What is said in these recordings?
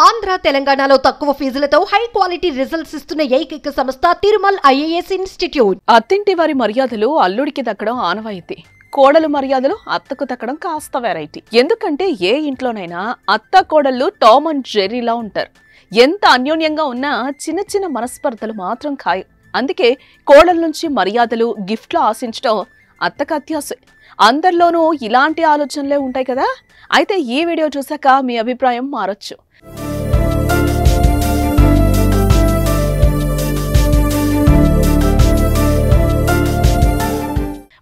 ఆంధ్ర తెలంగాణలో తక్కువ ఫీజులతో high quality results ఇస్తున్న ఏకైక సంస్థ తిరుమల్ ఐఏఎస్ ఇన్స్టిట్యూట్. అత్తింటి వారి మర్యాదలు అల్లుడికి దక్కడం ఆనవాయితీ, కోడలు మర్యాదలు అత్తకు దక్కడం కాస్త వెరైటీ. ఎందుకంటే ఏ ఇంట్లోనైనా అత్త కోడళ్ళు టామ్ అండ్ జెర్రీలా ఉంటారు. ఎంత అన్యోన్యంగా ఉన్నా చిన్న చిన్న మనస్పర్ధలు మాత్రం ఖాయం. అందుకే కోడల నుంచి మర్యాదలు, గిఫ్ట్లు ఆశించడం అత్తకు అత్యాశే. అందరిలోనూ ఇలాంటి ఆలోచనలే ఉంటాయి కదా. అయితే ఈ వీడియో చూసాక మీ అభిప్రాయం మారొచ్చు.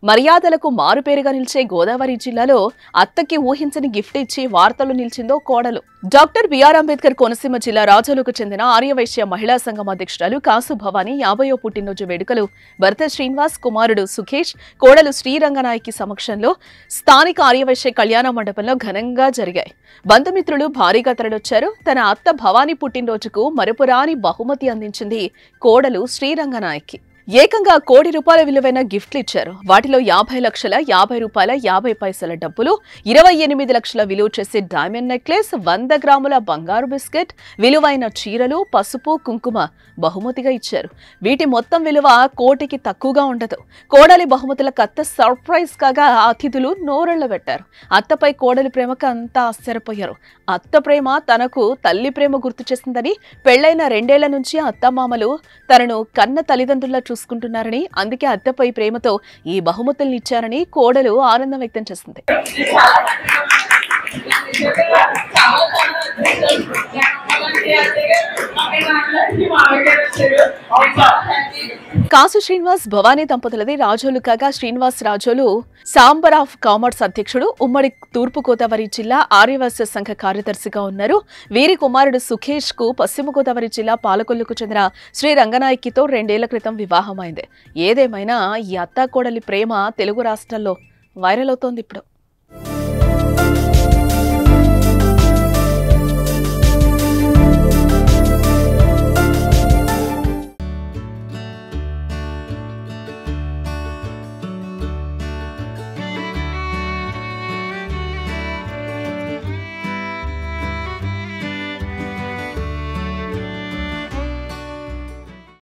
మర్యాదలకు మారుపేరుగా నిలిచే గోదావరి జిల్లాలో అత్తకి ఊహించని గిఫ్ట్ ఇచ్చి వార్తలు నిలిచిందో కోడలు. డాక్టర్ బిఆర్ అంబేద్కర్ కోనసీమ జిల్లా రాజోలుకు చెందిన ఆర్యవైశ్య మహిళా సంఘం అధ్యక్షురాలు కాసు భవానీ 50వ పుట్టినరోజు వేడుకలు భర్త శ్రీనివాస్, కుమారుడు సుఖేష్, కోడలు శ్రీరంగనాయకి సమక్షంలో స్థానిక ఆర్యవైశ్య కళ్యాణ మండపంలో ఘనంగా జరిగాయి. బంధుమిత్రులు భారీగా తరలొచ్చారు. తన అత్త భవానీ పుట్టినరోజుకు మరపురాని బహుమతి అందించింది కోడలు శ్రీరంగనాయకి. ఏకంగా ₹1,00,00,000 విలువైన గిఫ్ట్లు ఇచ్చారు. వాటిలో 50 లక్షల 50 రూపాయల 50 పైసల డబ్బులు, 28 లక్షల విలువ చేసే డైమండ్ నెక్లెస్, 100 గ్రాముల బంగారు బిస్కెట్, విలువైన చీరలు, పసుపు, కుంకుమ బహుమతిగా ఇచ్చారు. వీటి మొత్తం విలువ కోటికి తక్కువగా ఉండదు. కోడలి బహుమతులకు అత్త సర్ప్రైజ్ కాగా అతిథులు నోరెళ్ల పెట్టారు. అత్తపై కోడలి ప్రేమకు అంతా ఆశ్చర్యపోయారు. అత్త ప్రేమ తనకు తల్లి ప్రేమ గుర్తు చేసిందని, పెళ్లైన 2 ఏళ్ల నుంచి అత్తమామలు తనను కన్న తల్లిదండ్రుల చూసుకుంటున్నారని, అందుకే అత్తపై ప్రేమతో ఈ బహుమతుల్ని ఇచ్చారని కోడలు ఆనందం వ్యక్తం చేసింది. కాసు శ్రీనివాస్ భవానీ దంపతులది రాజోలు కాగా, Srinivas Razole chamber of commerce అధ్యక్షుడు, ఉమ్మడి తూర్పు గోదావరి జిల్లా ఆర్యవైశ్య సంఘ కార్యదర్శిగా ఉన్నారు. వీరి కుమారుడు సుఖేష్ కు పశ్చిమ గోదావరి జిల్లా పాలకొల్లుకు చెందిన శ్రీ రంగనాయకితో 2 ఏళ్ల క్రితం వివాహమైంది. ఏదేమైనా ఈ అత్తాకోడలి ప్రేమ తెలుగు రాష్ట్రాల్లో వైరల్ అవుతోంది ఇప్పుడు.